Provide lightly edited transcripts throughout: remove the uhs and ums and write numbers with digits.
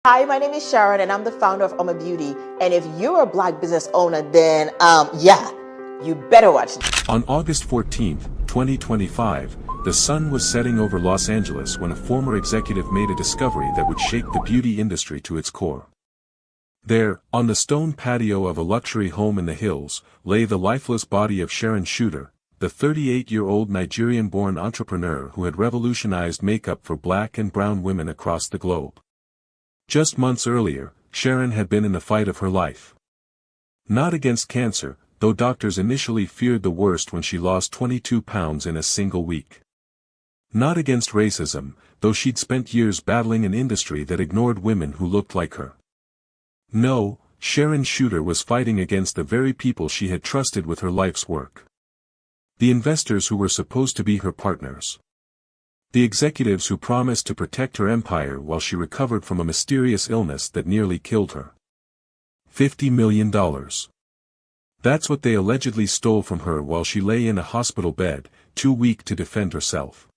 Hi, my name is Sharon and I'm the founder of Oma Beauty. And if you're a black business owner, then yeah, you better watch this. On August 14, 2025, the sun was setting over Los Angeles when a former executive made a discovery that would shake the beauty industry to its core. There, on the stone patio of a luxury home in the hills, lay the lifeless body of Sharon Shooter, the 38-year-old Nigerian-born entrepreneur who had revolutionized makeup for black and brown women across the globe. Just months earlier, Sharon had been in the fight of her life. Not against cancer, though doctors initially feared the worst when she lost 22 pounds in a single week. Not against racism, though she'd spent years battling an industry that ignored women who looked like her. No, Sharon Shooter was fighting against the very people she had trusted with her life's work. The investors who were supposed to be her partners. The executives who promised to protect her empire while she recovered from a mysterious illness that nearly killed her. $50 million. That's what they allegedly stole from her while she lay in a hospital bed, too weak to defend herself.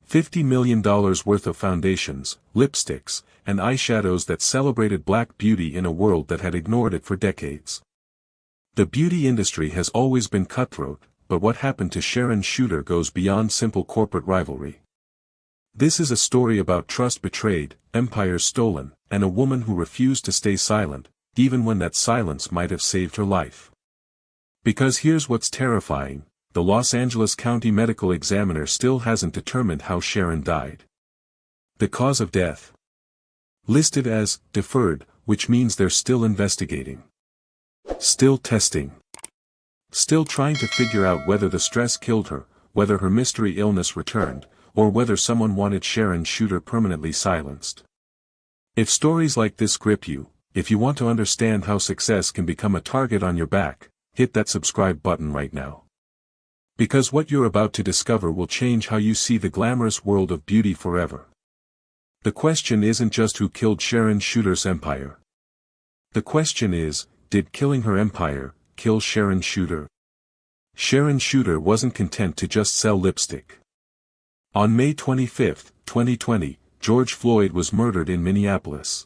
$50 million worth of foundations, lipsticks, and eyeshadows that celebrated black beauty in a world that had ignored it for decades. The beauty industry has always been cutthroat, but what happened to Sharon Shooter goes beyond simple corporate rivalry. This is a story about trust betrayed, empires stolen, and a woman who refused to stay silent, even when that silence might have saved her life. Because here's what's terrifying, the Los Angeles County Medical Examiner still hasn't determined how Sharon died. The cause of death? Listed as deferred, which means they're still investigating. Still testing. Still trying to figure out whether the stress killed her, whether her mystery illness returned, or whether someone wanted Sharon Shooter permanently silenced. If stories like this grip you, if you want to understand how success can become a target on your back, hit that subscribe button right now. Because what you're about to discover will change how you see the glamorous world of beauty forever. The question isn't just who killed Sharon Shooter's empire. The question is, did killing her empire kill Sharon Shooter? Sharon Shooter wasn't content to just sell lipstick. On May 25, 2020, George Floyd was murdered in Minneapolis.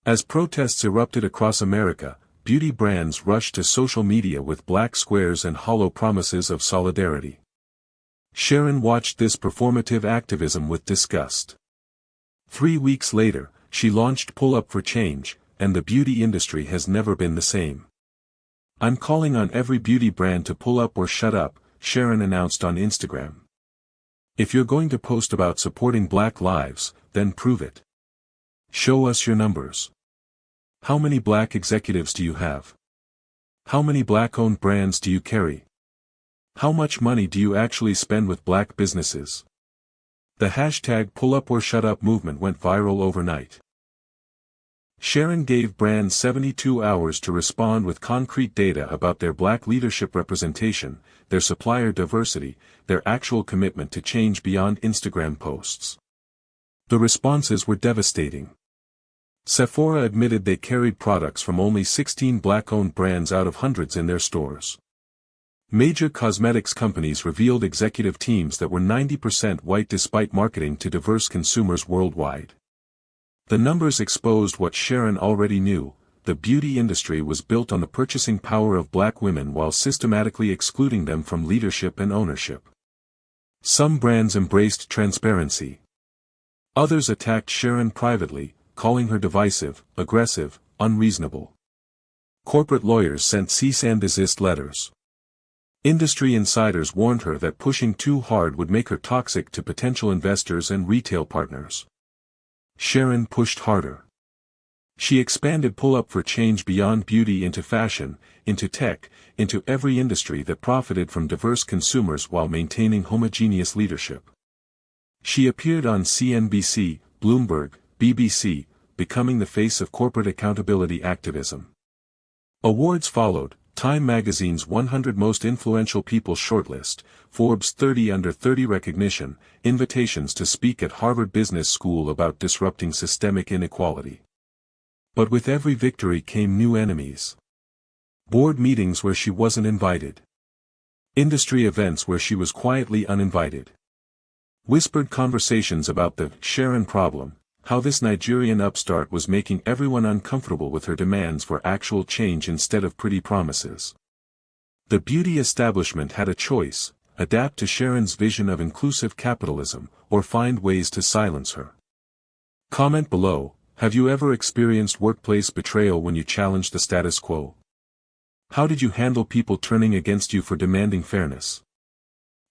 As protests erupted across America, beauty brands rushed to social media with black squares and hollow promises of solidarity. Sharon watched this performative activism with disgust. 3 weeks later, she launched Pull Up for Change, and the beauty industry has never been the same. "I'm calling on every beauty brand to pull up or shut up," Sharon announced on Instagram. "If you're going to post about supporting black lives, then prove it. Show us your numbers. How many black executives do you have? How many black-owned brands do you carry? How much money do you actually spend with black businesses?" The hashtag #PullUpOrShutUp movement went viral overnight. Sharon gave brands 72 hours to respond with concrete data about their black leadership representation, their supplier diversity, their actual commitment to change beyond Instagram posts. The responses were devastating. Sephora admitted they carried products from only 16 black-owned brands out of hundreds in their stores. Major cosmetics companies revealed executive teams that were 90% white despite marketing to diverse consumers worldwide. The numbers exposed what Sharon already knew: the beauty industry was built on the purchasing power of black women while systematically excluding them from leadership and ownership. Some brands embraced transparency. Others attacked Sharon privately, calling her divisive, aggressive, unreasonable. Corporate lawyers sent cease and desist letters. Industry insiders warned her that pushing too hard would make her toxic to potential investors and retail partners. Sharon pushed harder. She expanded Pull Up for Change beyond beauty into fashion, into tech, into every industry that profited from diverse consumers while maintaining homogeneous leadership. She appeared on CNBC, Bloomberg, BBC, becoming the face of corporate accountability activism. Awards followed: Time magazine's 100 Most Influential People shortlist, Forbes 30 Under 30 recognition, invitations to speak at Harvard Business School about disrupting systemic inequality. But with every victory came new enemies. Board meetings where she wasn't invited. Industry events where she was quietly uninvited. Whispered conversations about the Sharon problem, how this Nigerian upstart was making everyone uncomfortable with her demands for actual change instead of pretty promises. The beauty establishment had a choice: adapt to Sharon's vision of inclusive capitalism, or find ways to silence her. Comment below: have you ever experienced workplace betrayal when you challenged the status quo? How did you handle people turning against you for demanding fairness?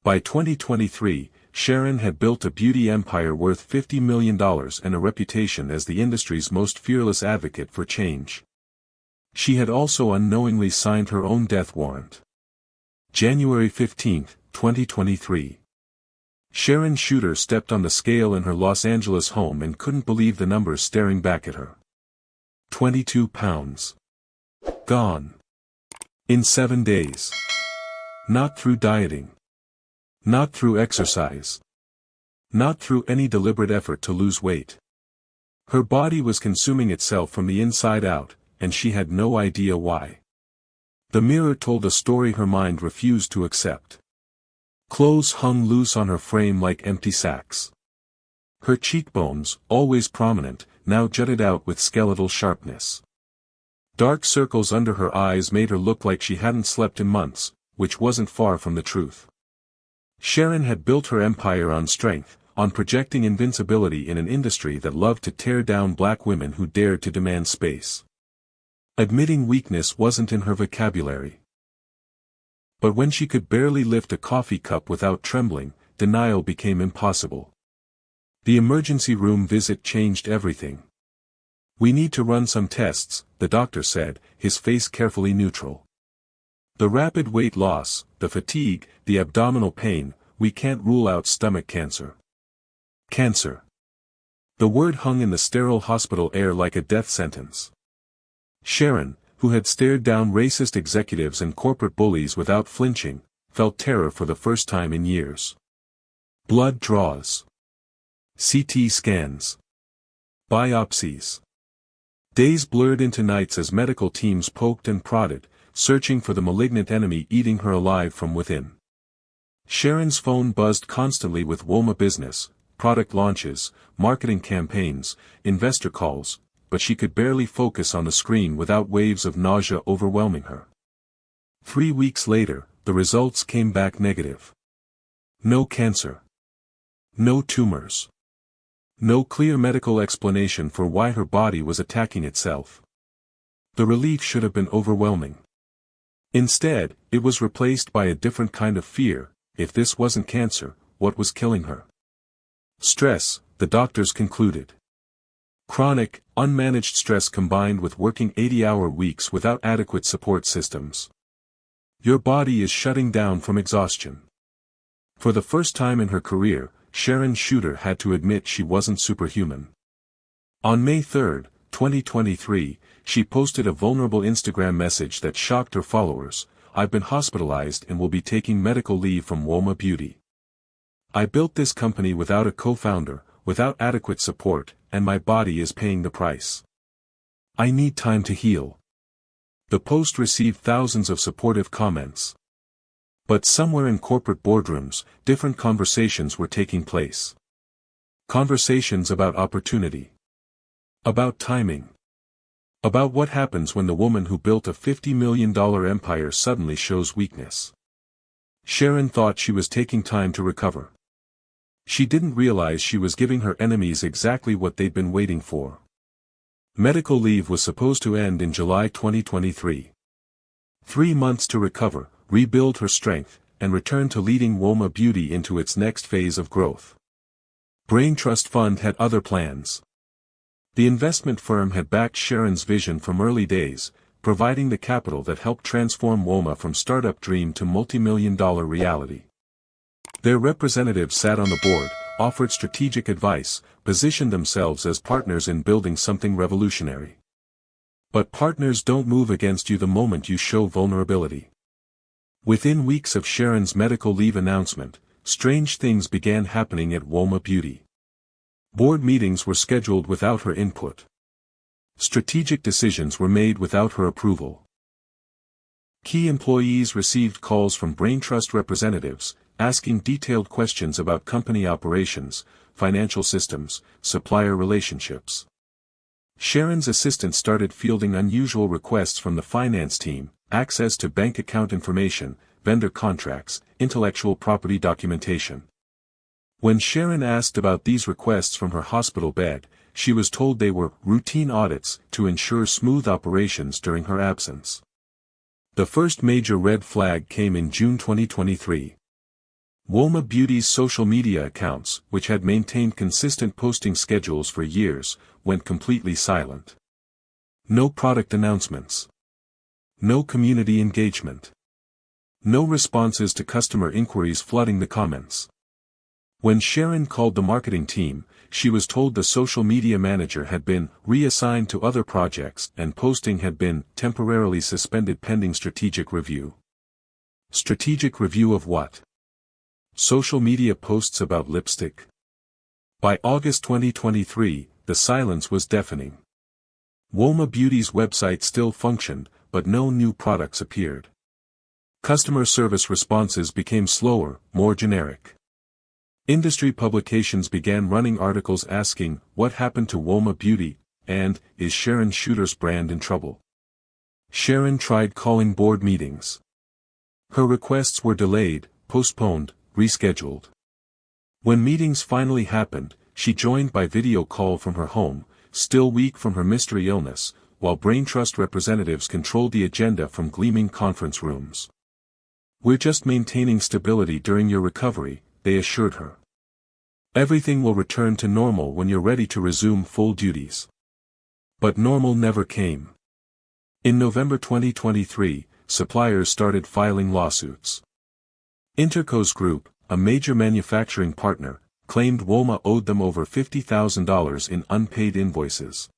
By 2023, Sharon had built a beauty empire worth $50 million and a reputation as the industry's most fearless advocate for change. She had also unknowingly signed her own death warrant. January 15, 2023. Sharon Shooter stepped on the scale in her Los Angeles home and couldn't believe the numbers staring back at her. 22 pounds. Gone. In 7 days. Not through dieting. Not through exercise. Not through any deliberate effort to lose weight. Her body was consuming itself from the inside out, and she had no idea why. The mirror told a story her mind refused to accept. Clothes hung loose on her frame like empty sacks. Her cheekbones, always prominent, now jutted out with skeletal sharpness. Dark circles under her eyes made her look like she hadn't slept in months, which wasn't far from the truth. Sharon had built her empire on strength, on projecting invincibility in an industry that loved to tear down black women who dared to demand space. Admitting weakness wasn't in her vocabulary. But when she could barely lift a coffee cup without trembling, denial became impossible. The emergency room visit changed everything. "We need to run some tests," the doctor said, his face carefully neutral. "The rapid weight loss, the fatigue, the abdominal pain, we can't rule out stomach cancer." Cancer. The word hung in the sterile hospital air like a death sentence. Sharon, who had stared down racist executives and corporate bullies without flinching, felt terror for the first time in years. Blood draws. CT scans. Biopsies. Days blurred into nights as medical teams poked and prodded, searching for the malignant enemy eating her alive from within. Sharon's phone buzzed constantly with WOMA business, product launches, marketing campaigns, investor calls, but she could barely focus on the screen without waves of nausea overwhelming her. 3 weeks later, the results came back negative. No cancer. No tumors. No clear medical explanation for why her body was attacking itself. The relief should have been overwhelming. Instead, it was replaced by a different kind of fear. If this wasn't cancer, what was killing her? Stress, the doctors concluded. Chronic, unmanaged stress combined with working 80-hour weeks without adequate support systems. Your body is shutting down from exhaustion. For the first time in her career, Sharon Shooter had to admit she wasn't superhuman. On May 3, 2023, she posted a vulnerable Instagram message that shocked her followers: "I've been hospitalized and will be taking medical leave from WOMA Beauty. I built this company without a co-founder, without adequate support, and my body is paying the price. I need time to heal." The post received thousands of supportive comments. But somewhere in corporate boardrooms, different conversations were taking place. Conversations about opportunity. About timing. About what happens when the woman who built a $50 million empire suddenly shows weakness. Sharon thought she was taking time to recover. She didn't realize she was giving her enemies exactly what they'd been waiting for. Medical leave was supposed to end in July 2023. 3 months to recover, rebuild her strength, and return to leading WOMA Beauty into its next phase of growth. Brain Trust Fund had other plans. The investment firm had backed Sharon's vision from early days, providing the capital that helped transform WOMA from startup dream to multi-million-dollar reality. Their representatives sat on the board, offered strategic advice, positioned themselves as partners in building something revolutionary. But partners don't move against you the moment you show vulnerability. Within weeks of Sharon's medical leave announcement, strange things began happening at WOMA Beauty. Board meetings were scheduled without her input. Strategic decisions were made without her approval. Key employees received calls from Brain Trust representatives, asking detailed questions about company operations, financial systems, supplier relationships. Sharon's assistant started fielding unusual requests from the finance team: access to bank account information, vendor contracts, intellectual property documentation. When Sharon asked about these requests from her hospital bed, she was told they were routine audits to ensure smooth operations during her absence. The first major red flag came in June 2023. Woma Beauty's social media accounts, which had maintained consistent posting schedules for years, went completely silent. No product announcements. No community engagement. No responses to customer inquiries flooding the comments. When Sharon called the marketing team, she was told the social media manager had been reassigned to other projects and posting had been temporarily suspended pending strategic review. Strategic review of what? Social media posts about lipstick? By August 2023, the silence was deafening. Woma Beauty's website still functioned, but no new products appeared. Customer service responses became slower, more generic. Industry publications began running articles asking, "What happened to Woma Beauty?" and "Is Sharon Shooter's brand in trouble?" Sharon tried calling board meetings. Her requests were delayed, postponed, rescheduled. When meetings finally happened, she joined by video call from her home, still weak from her mystery illness, while Brain Trust representatives controlled the agenda from gleaming conference rooms. "We're just maintaining stability during your recovery," they assured her. "Everything will return to normal when you're ready to resume full duties." But normal never came. In November 2023, suppliers started filing lawsuits. Intercos Group, a major manufacturing partner, claimed Woma owed them over $50,000 in unpaid invoices.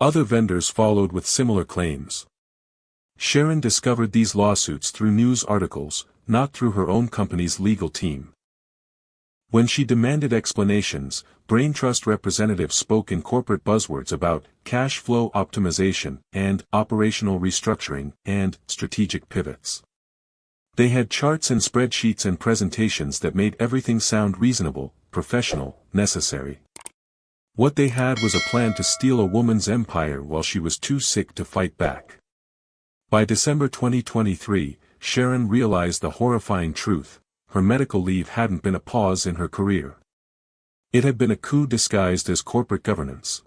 Other vendors followed with similar claims. Sharon discovered these lawsuits through news articles, not through her own company's legal team. When she demanded explanations, Brain Trust representatives spoke in corporate buzzwords about cash flow optimization and operational restructuring and strategic pivots. They had charts and spreadsheets and presentations that made everything sound reasonable, professional, necessary. What they had was a plan to steal a woman's empire while she was too sick to fight back. By December 2023, Sharon realized the horrifying truth: her medical leave hadn't been a pause in her career. It had been a coup disguised as corporate governance.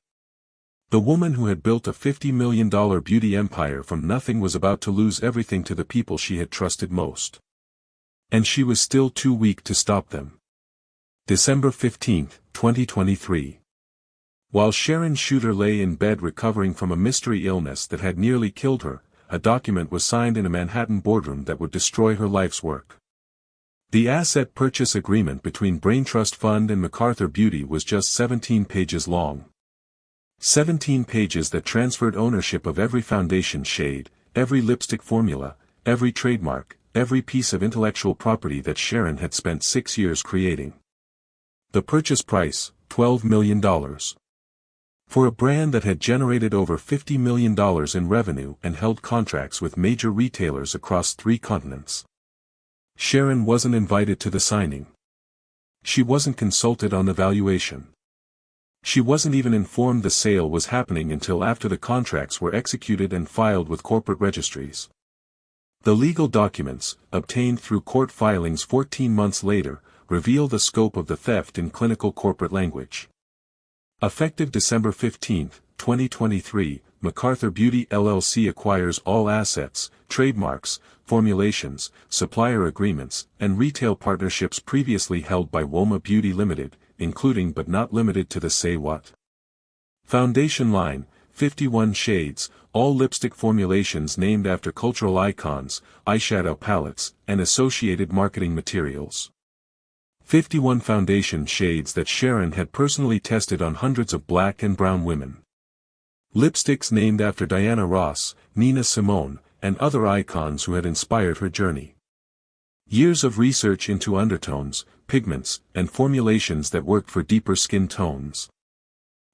The woman who had built a $50 million beauty empire from nothing was about to lose everything to the people she had trusted most. And she was still too weak to stop them. December 15, 2023. While Sharon Shooter lay in bed recovering from a mystery illness that had nearly killed her, a document was signed in a Manhattan boardroom that would destroy her life's work. The asset purchase agreement between Brain Trust Fund and MacArthur Beauty was just 17 pages long. 17 pages that transferred ownership of every foundation shade, every lipstick formula, every trademark, every piece of intellectual property that Sharon had spent 6 years creating. The purchase price, $12 million. For a brand that had generated over $50 million in revenue and held contracts with major retailers across 3 continents. Sharon wasn't invited to the signing. She wasn't consulted on the valuation. She wasn't even informed the sale was happening until after the contracts were executed and filed with corporate registries. The legal documents, obtained through court filings 14 months later, reveal the scope of the theft in clinical corporate language. Effective December 15, 2023, MacArthur Beauty LLC acquires all assets, trademarks, formulations, supplier agreements, and retail partnerships previously held by Woma Beauty Limited, including but not limited to the Say What foundation line, 51 shades, all lipstick formulations named after cultural icons, eyeshadow palettes, and associated marketing materials. 51 foundation shades that Sharon had personally tested on hundreds of black and brown women. Lipsticks named after Diana Ross, Nina Simone, and other icons who had inspired her journey. Years of research into undertones, pigments, and formulations that worked for deeper skin tones.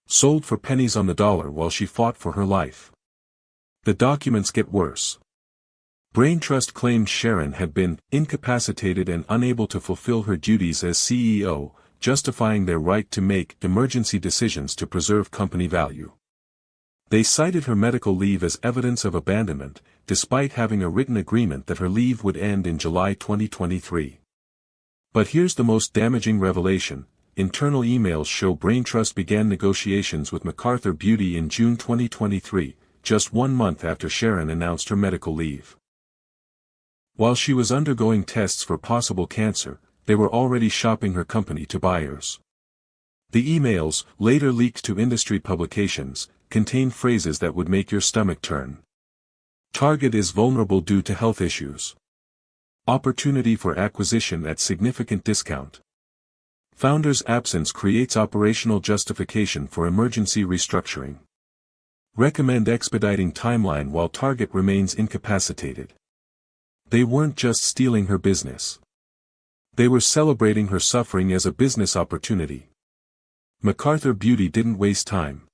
Sold for pennies on the dollar while she fought for her life. The documents get worse. Braintrust claimed Sharon had been incapacitated and unable to fulfill her duties as CEO, justifying their right to make emergency decisions to preserve company value. They cited her medical leave as evidence of abandonment, despite having a written agreement that her leave would end in July 2023. But here's the most damaging revelation. Internal emails show Braintrust began negotiations with MacArthur Beauty in June 2023, just 1 month after Sharon announced her medical leave. While she was undergoing tests for possible cancer, they were already shopping her company to buyers. The emails, later leaked to industry publications, contain phrases that would make your stomach turn. Target is vulnerable due to health issues. Opportunity for acquisition at significant discount. Founder's absence creates operational justification for emergency restructuring. Recommend expediting timeline while Target remains incapacitated. They weren't just stealing her business. They were celebrating her suffering as a business opportunity. MacArthur Beauty didn't waste time.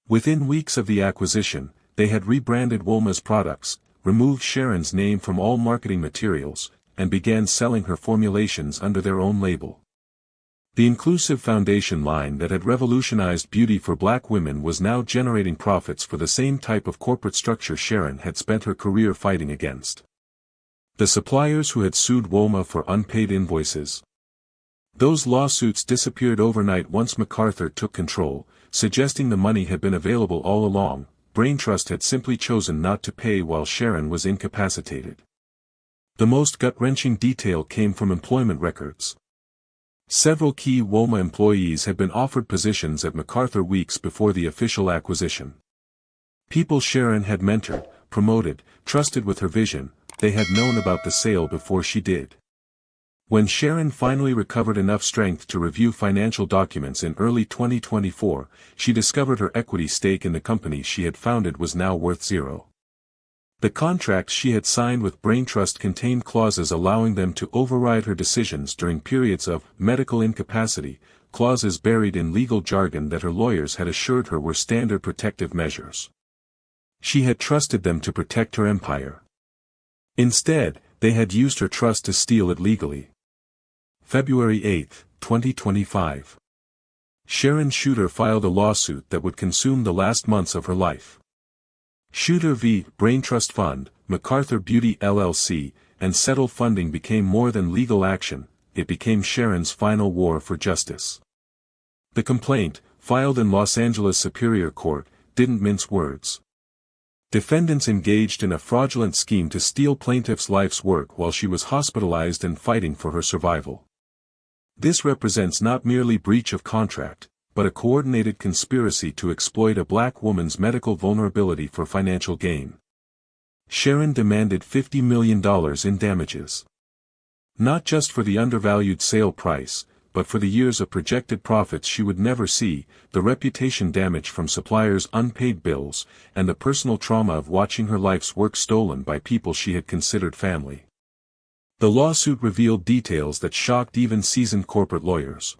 Within weeks of the acquisition, they had rebranded Wolma's products, removed Sharon's name from all marketing materials, and began selling her formulations under their own label. The inclusive foundation line that had revolutionized beauty for black women was now generating profits for the same type of corporate structure Sharon had spent her career fighting against. The suppliers who had sued Wolma for unpaid invoices. Those lawsuits disappeared overnight once MacArthur took control, suggesting the money had been available all along. Braintrust had simply chosen not to pay while Sharon was incapacitated. The most gut-wrenching detail came from employment records. Several key Wolma employees had been offered positions at MacArthur weeks before the official acquisition. People Sharon had mentored, promoted, trusted with her vision. They had known about the sale before she did. When Sharon finally recovered enough strength to review financial documents in early 2024, she discovered her equity stake in the company she had founded was now worth zero. The contracts she had signed with Braintrust contained clauses allowing them to override her decisions during periods of medical incapacity, clauses buried in legal jargon that her lawyers had assured her were standard protective measures. She had trusted them to protect her empire. Instead, they had used her trust to steal it legally. February 8, 2025. Sharon Shooter filed a lawsuit that would consume the last months of her life. Shooter v. Braintrust Fund, MacArthur Beauty LLC, and Settle Funding became more than legal action, it became Sharon's final war for justice. The complaint, filed in Los Angeles Superior Court, didn't mince words. Defendants engaged in a fraudulent scheme to steal plaintiff's life's work while she was hospitalized and fighting for her survival. This represents not merely breach of contract, but a coordinated conspiracy to exploit a black woman's medical vulnerability for financial gain. Sharon demanded $50 million in damages. Not just for the undervalued sale price, but for the years of projected profits she would never see, the reputation damage from suppliers' unpaid bills, and the personal trauma of watching her life's work stolen by people she had considered family. The lawsuit revealed details that shocked even seasoned corporate lawyers.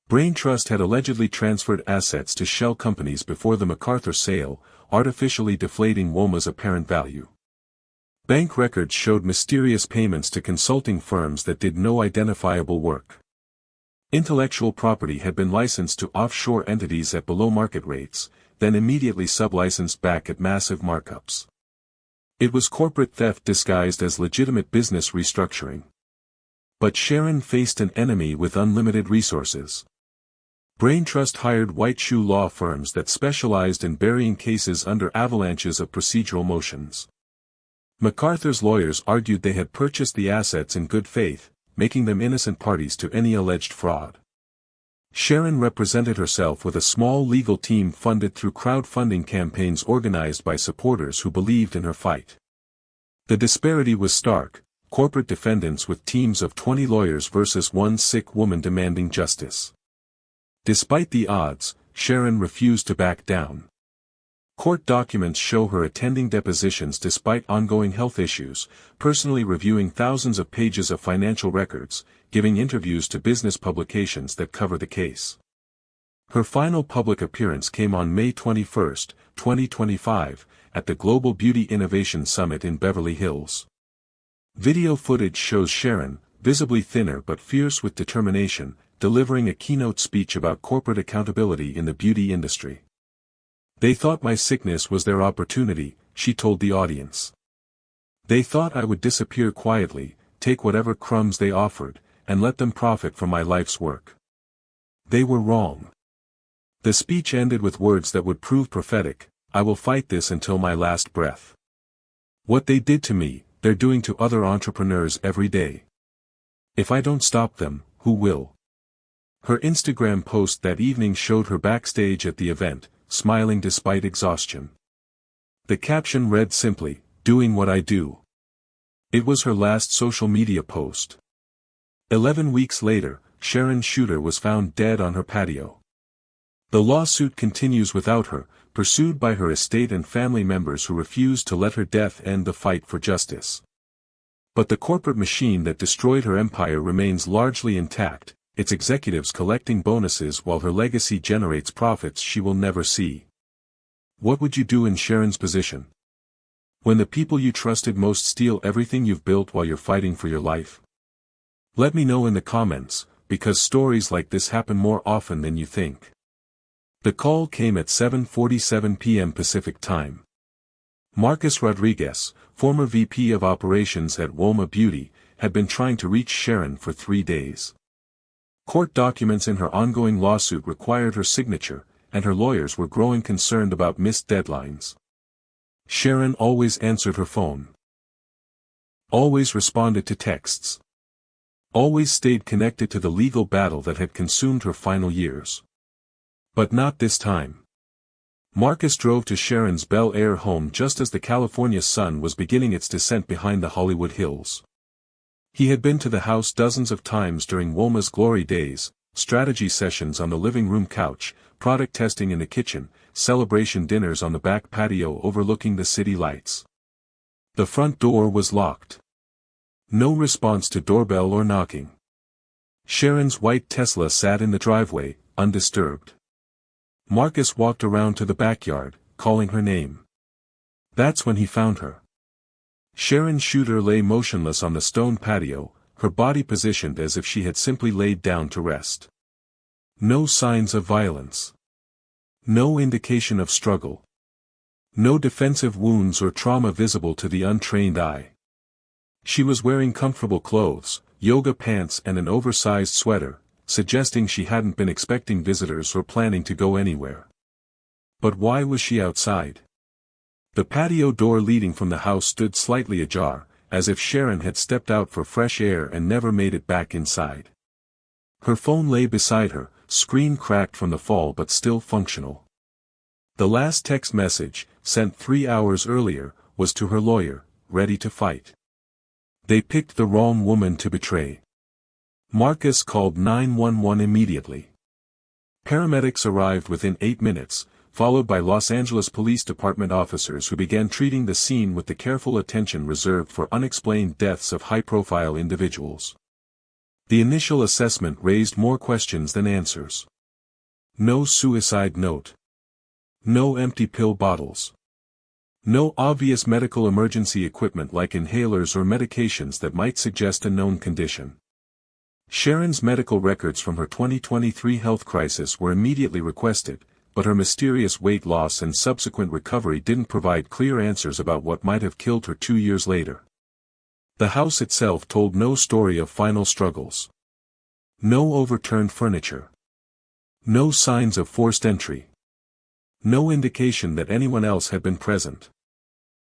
Braintrust had allegedly transferred assets to shell companies before the MacArthur sale, artificially deflating Wolma's apparent value. Bank records showed mysterious payments to consulting firms that did no identifiable work. Intellectual property had been licensed to offshore entities at below-market rates, then immediately sublicensed back at massive markups. It was corporate theft disguised as legitimate business restructuring. But Sharon faced an enemy with unlimited resources. Braintrust hired white shoe law firms that specialized in burying cases under avalanches of procedural motions. MacArthur's lawyers argued they had purchased the assets in good faith, making them innocent parties to any alleged fraud. Sharon represented herself with a small legal team funded through crowdfunding campaigns organized by supporters who believed in her fight. The disparity was stark, corporate defendants with teams of 20 lawyers versus one sick woman demanding justice. Despite the odds, Sharon refused to back down. Court documents show her attending depositions despite ongoing health issues, personally reviewing thousands of pages of financial records, giving interviews to business publications that cover the case. Her final public appearance came on May 21, 2025, at the Global Beauty Innovation Summit in Beverly Hills. Video footage shows Sharon, visibly thinner but fierce with determination, delivering a keynote speech about corporate accountability in the beauty industry. "They thought my sickness was their opportunity," she told the audience. "They thought I would disappear quietly, take whatever crumbs they offered, and let them profit from my life's work. They were wrong." The speech ended with words that would prove prophetic: "I will fight this until my last breath. What they did to me, they're doing to other entrepreneurs every day. If I don't stop them, who will?" Her Instagram post that evening showed her backstage at the event, smiling despite exhaustion. The caption read simply, "Doing what I do." It was her last social media post. 11 weeks later, Sharon Shooter was found dead on her patio. The lawsuit continues without her, pursued by her estate and family members who refuse to let her death end the fight for justice. But the corporate machine that destroyed her empire remains largely intact, its executives collecting bonuses while her legacy generates profits she will never see. What would you do in Sharon's position? When the people you trusted most steal everything you've built while you're fighting for your life? Let me know in the comments, because stories like this happen more often than you think. The call came at 7:47 p.m. Pacific Time. Marcus Rodriguez, former VP of Operations at Woma Beauty, had been trying to reach Sharon for 3 days. Court documents in her ongoing lawsuit required her signature, and her lawyers were growing concerned about missed deadlines. Sharon always answered her phone. Always responded to texts. Always stayed connected to the legal battle that had consumed her final years. But not this time. Marcus drove to Sharon's Bel Air home just as the California sun was beginning its descent behind the Hollywood Hills. He had been to the house dozens of times during Woma's glory days, strategy sessions on the living room couch, product testing in the kitchen, celebration dinners on the back patio overlooking the city lights. The front door was locked. No response to doorbell or knocking. Sharon's white Tesla sat in the driveway, undisturbed. Marcus walked around to the backyard, calling her name. That's when he found her. Sharon Shooter lay motionless on the stone patio, her body positioned as if she had simply laid down to rest. No signs of violence. No indication of struggle. No defensive wounds or trauma visible to the untrained eye. She was wearing comfortable clothes, yoga pants and an oversized sweater, suggesting she hadn't been expecting visitors or planning to go anywhere. But why was she outside? The patio door leading from the house stood slightly ajar, as if Sharon had stepped out for fresh air and never made it back inside. Her phone lay beside her, screen cracked from the fall but still functional. The last text message, sent 3 hours earlier, was to her lawyer, ready to fight. They picked the wrong woman to betray. Marcus called 911 immediately. Paramedics arrived within 8 minutes, followed by Los Angeles Police Department officers who began treating the scene with the careful attention reserved for unexplained deaths of high-profile individuals. The initial assessment raised more questions than answers. No suicide note. No empty pill bottles. No obvious medical emergency equipment like inhalers or medications that might suggest a known condition. Sharon's medical records from her 2023 health crisis were immediately requested, but her mysterious weight loss and subsequent recovery didn't provide clear answers about what might have killed her 2 years later. The house itself told no story of final struggles. No overturned furniture. No signs of forced entry. No indication that anyone else had been present.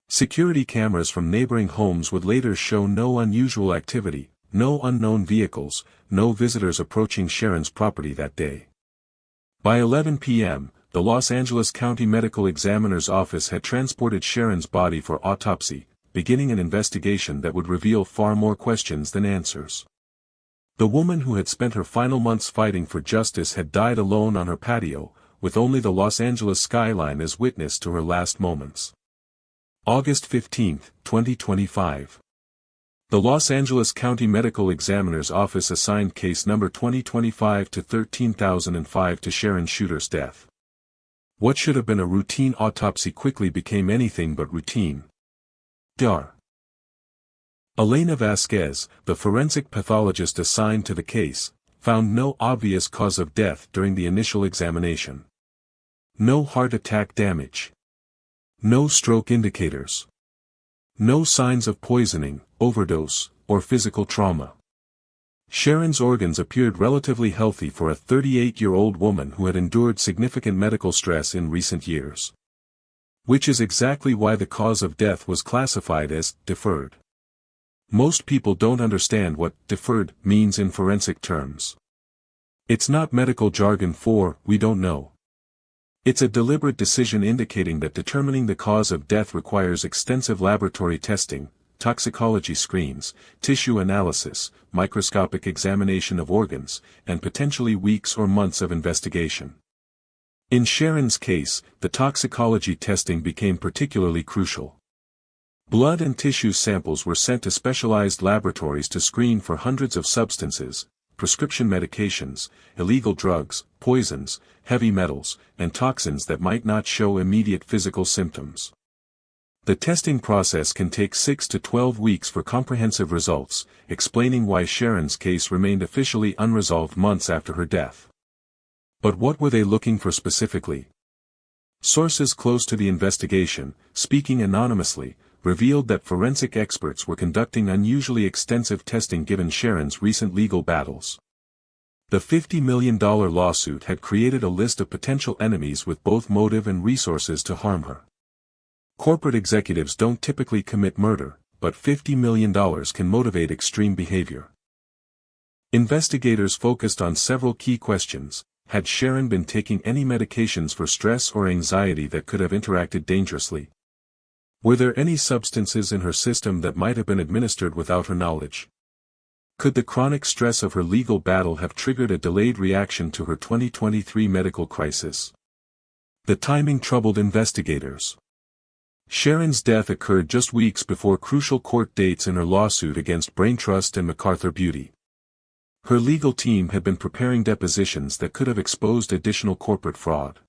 Security cameras from neighboring homes would later show no unusual activity, no unknown vehicles, no visitors approaching Sharon's property that day. By 11 p.m., the Los Angeles County Medical Examiner's Office had transported Sharon's body for autopsy, beginning an investigation that would reveal far more questions than answers. The woman who had spent her final months fighting for justice had died alone on her patio, with only the Los Angeles skyline as witness to her last moments. August 15, 2025. The Los Angeles County Medical Examiner's Office assigned case number 2025 to 13005 to Sharon Shooter's death. What should have been a routine autopsy quickly became anything but routine. Dr. Elena Vasquez, the forensic pathologist assigned to the case, found no obvious cause of death during the initial examination. No heart attack damage. No stroke indicators. No signs of poisoning, overdose, or physical trauma. Sharon's organs appeared relatively healthy for a 38-year-old woman who had endured significant medical stress in recent years. Which is exactly why the cause of death was classified as deferred. Most people don't understand what deferred means in forensic terms. It's not medical jargon for we don't know. It's a deliberate decision indicating that determining the cause of death requires extensive laboratory testing, toxicology screens, tissue analysis, microscopic examination of organs, and potentially weeks or months of investigation. In Sharon's case, the toxicology testing became particularly crucial. Blood and tissue samples were sent to specialized laboratories to screen for hundreds of substances, prescription medications, illegal drugs, poisons, heavy metals, and toxins that might not show immediate physical symptoms. The testing process can take 6 to 12 weeks for comprehensive results, explaining why Sharon's case remained officially unresolved months after her death. But what were they looking for specifically? Sources close to the investigation, speaking anonymously, revealed that forensic experts were conducting unusually extensive testing given Sharon's recent legal battles. The $50 million lawsuit had created a list of potential enemies with both motive and resources to harm her. Corporate executives don't typically commit murder, but $50 million can motivate extreme behavior. Investigators focused on several key questions. Had Sharon been taking any medications for stress or anxiety that could have interacted dangerously? Were there any substances in her system that might have been administered without her knowledge? Could the chronic stress of her legal battle have triggered a delayed reaction to her 2023 medical crisis? The timing troubled investigators. Sharon's death occurred just weeks before crucial court dates in her lawsuit against Braintrust and MacArthur Beauty. Her legal team had been preparing depositions that could have exposed additional corporate fraud.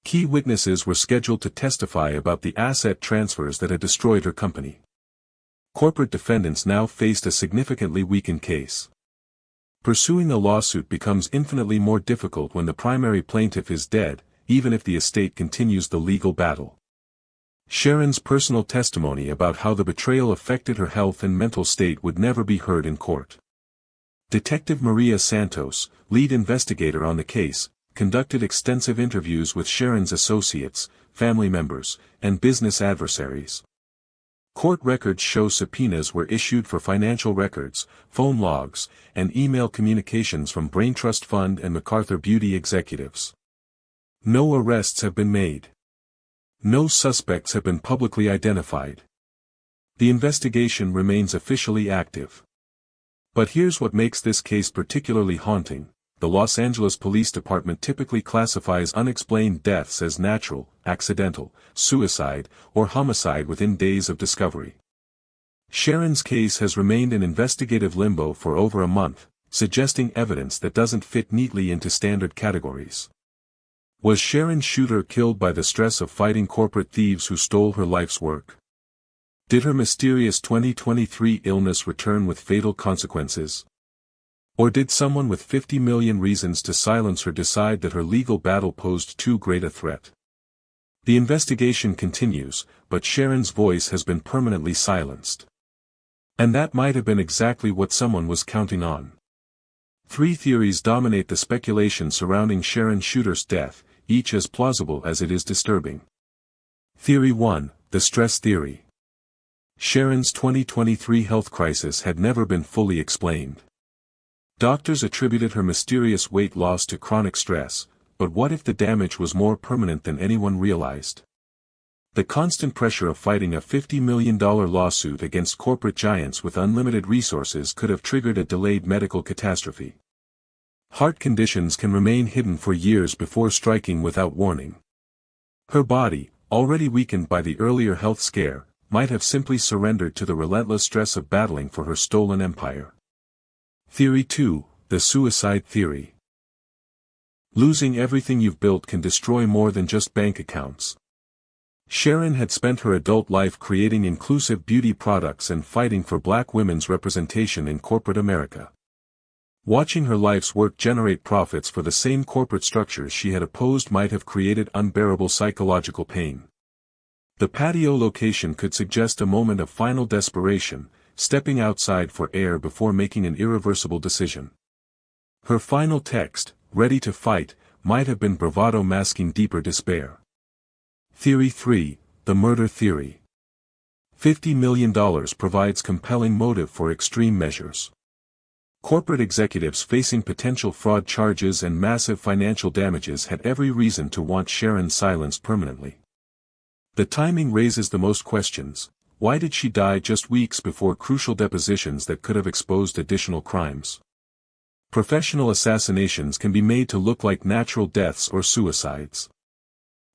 Key witnesses were scheduled to testify about the asset transfers that had destroyed her company. Corporate defendants now faced a significantly weakened case. Pursuing a lawsuit becomes infinitely more difficult when the primary plaintiff is dead, even if the estate continues the legal battle. Sharon's personal testimony about how the betrayal affected her health and mental state would never be heard in court. Detective Maria Santos, lead investigator on the case, conducted extensive interviews with Sharon's associates, family members, and business adversaries. Court records show subpoenas were issued for financial records, phone logs, and email communications from Braintrust Fund and MacArthur Beauty executives. No arrests have been made. No suspects have been publicly identified. The investigation remains officially active. But here's what makes this case particularly haunting. The Los Angeles Police Department typically classifies unexplained deaths as natural, accidental, suicide, or homicide within days of discovery. Sharon's case has remained in investigative limbo for over a month, suggesting evidence that doesn't fit neatly into standard categories. Was Sharon Shooter killed by the stress of fighting corporate thieves who stole her life's work? Did her mysterious 2023 illness return with fatal consequences? Or did someone with 50 million reasons to silence her decide that her legal battle posed too great a threat? The investigation continues, but Sharon's voice has been permanently silenced. And that might have been exactly what someone was counting on. 3 theories dominate the speculation surrounding Sharon Shooter's death, each as plausible as it is disturbing. Theory 1, the stress theory. Sharon's 2023 health crisis had never been fully explained. Doctors attributed her mysterious weight loss to chronic stress, but what if the damage was more permanent than anyone realized? The constant pressure of fighting a $50 million lawsuit against corporate giants with unlimited resources could have triggered a delayed medical catastrophe. Heart conditions can remain hidden for years before striking without warning. Her body, already weakened by the earlier health scare, might have simply surrendered to the relentless stress of battling for her stolen empire. Theory 2, the suicide theory. Losing everything you've built can destroy more than just bank accounts. Sharon had spent her adult life creating inclusive beauty products and fighting for black women's representation in corporate America. Watching her life's work generate profits for the same corporate structures she had opposed might have created unbearable psychological pain. The Patio location could suggest a moment of final desperation, stepping outside for air before making an irreversible decision. Her final text, "Ready to fight," might have been bravado masking deeper despair. Theory 3, the murder theory. $50 million provides compelling motive for extreme measures. Corporate executives facing potential fraud charges and massive financial damages had every reason to want Sharon silenced permanently. The timing raises the most questions. Why did she die just weeks before crucial depositions that could have exposed additional crimes? Professional assassinations can be made to look like natural deaths or suicides.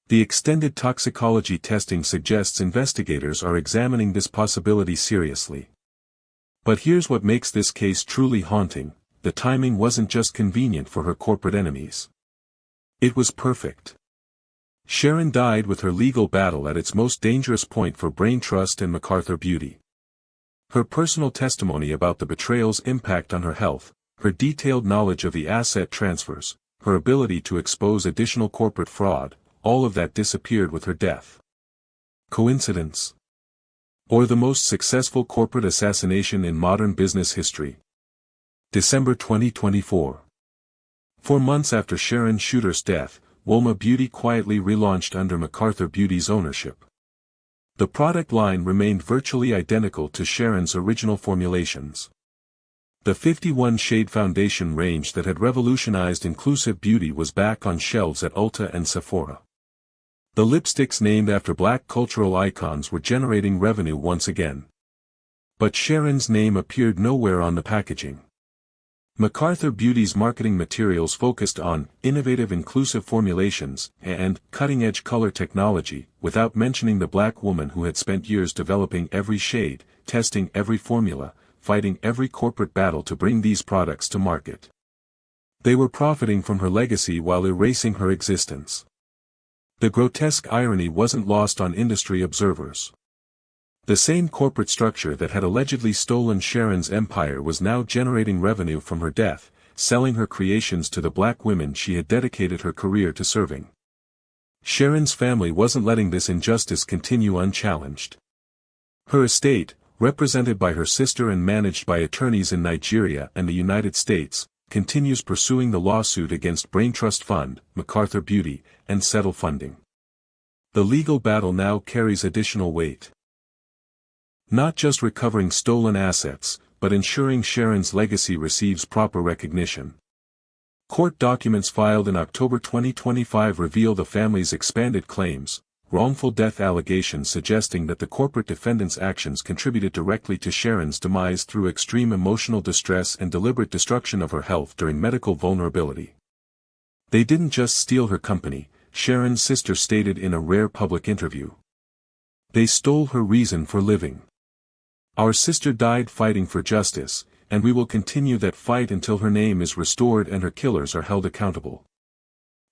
The extended toxicology testing suggests investigators are examining this possibility seriously. But here's what makes this case truly haunting: the timing wasn't just convenient for her corporate enemies. It was perfect. Sharon died with her legal battle at its most dangerous point for Brain Trust and MacArthur Beauty. Her personal testimony about the betrayal's impact on her health, her detailed knowledge of the asset transfers, her ability to expose additional corporate fraud, all of that disappeared with her death. Coincidence? Or the most successful corporate assassination in modern business history? December 2024. 4 months after Sharon Shooter's death, Woma Beauty quietly relaunched under MacArthur Beauty's ownership. The product line remained virtually identical to Sharon's original formulations. The 51 Shade Foundation range that had revolutionized inclusive beauty was back on shelves at Ulta and Sephora. The lipsticks named after black cultural icons were generating revenue once again. But Sharon's name appeared nowhere on the packaging. MacArthur Beauty's marketing materials focused on innovative inclusive formulations and cutting-edge color technology, without mentioning the black woman who had spent years developing every shade, testing every formula, fighting every corporate battle to bring these products to market. They were profiting from her legacy while erasing her existence. The grotesque irony wasn't lost on industry observers. The same corporate structure that had allegedly stolen Sharon's empire was now generating revenue from her death, selling her creations to the black women she had dedicated her career to serving. Sharon's family wasn't letting this injustice continue unchallenged. Her estate, represented by her sister and managed by attorneys in Nigeria and the United States, continues pursuing the lawsuit against Brain Trust Fund, MacArthur Beauty, and Settle Funding. The legal battle now carries additional weight. Not just recovering stolen assets, but ensuring Sharon's legacy receives proper recognition. Court documents filed in October 2025 reveal the family's expanded claims, wrongful death allegations suggesting that the corporate defendants' actions contributed directly to Sharon's demise through extreme emotional distress and deliberate destruction of her health during medical vulnerability. They didn't just steal her company, Sharon's sister stated in a rare public interview. They stole her reason for living. Our sister died fighting for justice, and we will continue that fight until her name is restored and her killers are held accountable.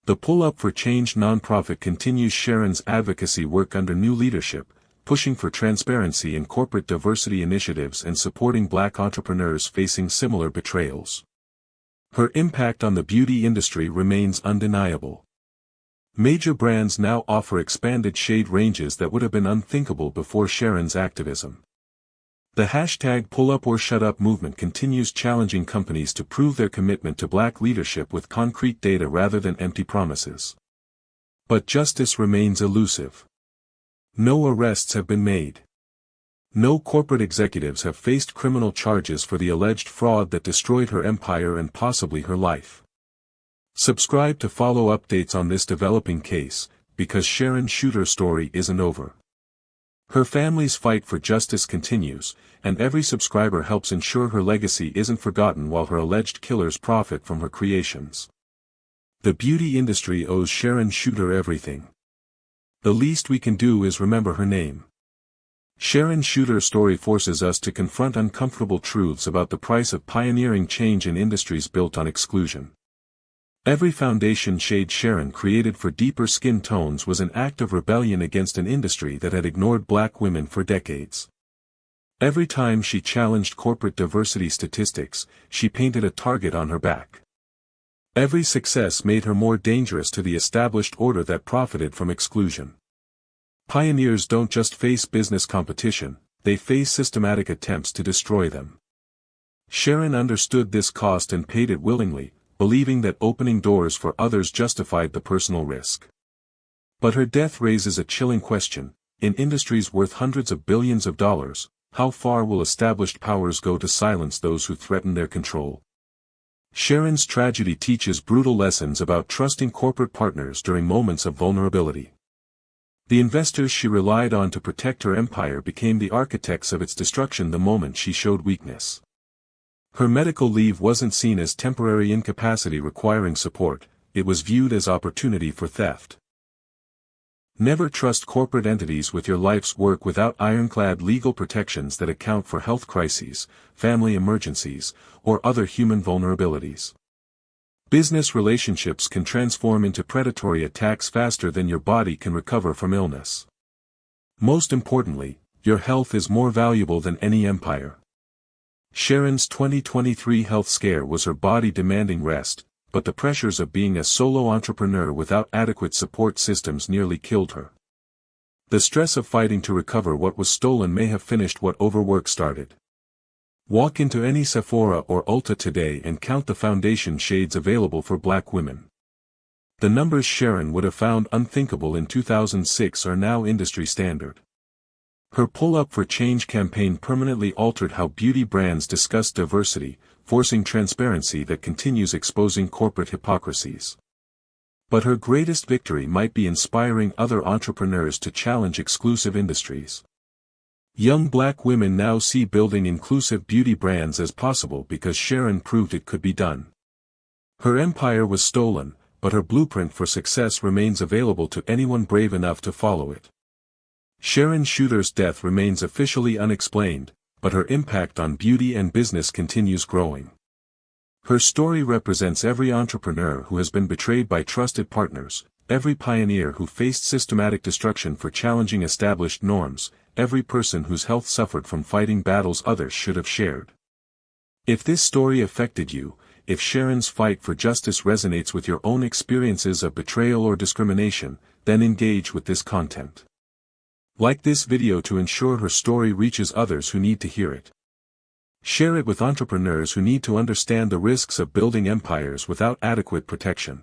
The Pull Up for Change nonprofit continues Sharon's advocacy work under new leadership, pushing for transparency in corporate diversity initiatives and supporting black entrepreneurs facing similar betrayals. Her impact on the beauty industry remains undeniable. Major brands now offer expanded shade ranges that would have been unthinkable before Sharon's activism. The #PullUpOrShutUp movement continues challenging companies to prove their commitment to black leadership with concrete data rather than empty promises. But justice remains elusive. No arrests have been made. No corporate executives have faced criminal charges for the alleged fraud that destroyed her empire and possibly her life. Subscribe to follow updates on this developing case, because Sharon Shooter's story isn't over. Her family's fight for justice continues, and every subscriber helps ensure her legacy isn't forgotten while her alleged killers profit from her creations. The beauty industry owes Sharon Shooter everything. The least we can do is remember her name. Sharon Shooter's story forces us to confront uncomfortable truths about the price of pioneering change in industries built on exclusion. Every foundation shade Sharon created for deeper skin tones was an act of rebellion against an industry that had ignored black women for decades. Every time she challenged corporate diversity statistics, she painted a target on her back. Every success made her more dangerous to the established order that profited from exclusion. Pioneers don't just face business competition, they face systematic attempts to destroy them. Sharon understood this cost and paid it willingly, believing that opening doors for others justified the personal risk. But her death raises a chilling question: in industries worth hundreds of billions of dollars, how far will established powers go to silence those who threaten their control? Sharon's tragedy teaches brutal lessons about trusting corporate partners during moments of vulnerability. The investors she relied on to protect her empire became the architects of its destruction the moment she showed weakness. Her medical leave wasn't seen as temporary incapacity requiring support, it was viewed as opportunity for theft. Never trust corporate entities with your life's work without ironclad legal protections that account for health crises, family emergencies, or other human vulnerabilities. Business relationships can transform into predatory attacks faster than your body can recover from illness. Most importantly, your health is more valuable than any empire. Sharon's 2023 health scare was her body demanding rest, but the pressures of being a solo entrepreneur without adequate support systems nearly killed her. The stress of fighting to recover what was stolen may have finished what overwork started. Walk into any Sephora or Ulta today and count the foundation shades available for black women. The numbers Sharon would have found unthinkable in 2006 are now industry standard. Her Pull Up for Change campaign permanently altered how beauty brands discuss diversity, forcing transparency that continues exposing corporate hypocrisies. But her greatest victory might be inspiring other entrepreneurs to challenge exclusive industries. Young black women now see building inclusive beauty brands as possible because Sharon proved it could be done. Her empire was stolen, but her blueprint for success remains available to anyone brave enough to follow it. Sharon Shooter's death remains officially unexplained, but her impact on beauty and business continues growing. Her story represents every entrepreneur who has been betrayed by trusted partners, every pioneer who faced systematic destruction for challenging established norms, every person whose health suffered from fighting battles others should have shared. If this story affected you, if Sharon's fight for justice resonates with your own experiences of betrayal or discrimination, then engage with this content. Like this video to ensure her story reaches others who need to hear it. Share it with entrepreneurs who need to understand the risks of building empires without adequate protection.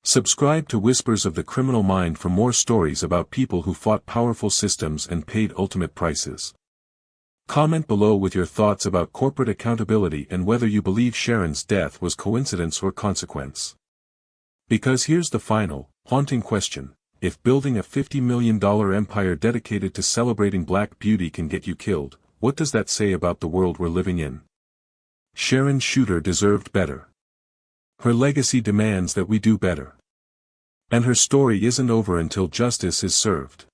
Subscribe to Whispers of the Criminal Mind for more stories about people who fought powerful systems and paid ultimate prices. Comment below with your thoughts about corporate accountability and whether you believe Sharon's death was coincidence or consequence. Because here's the final, haunting question: if building a $50 million empire dedicated to celebrating black beauty can get you killed, what does that say about the world we're living in? Sharon Shooter deserved better. Her legacy demands that we do better. And her story isn't over until justice is served.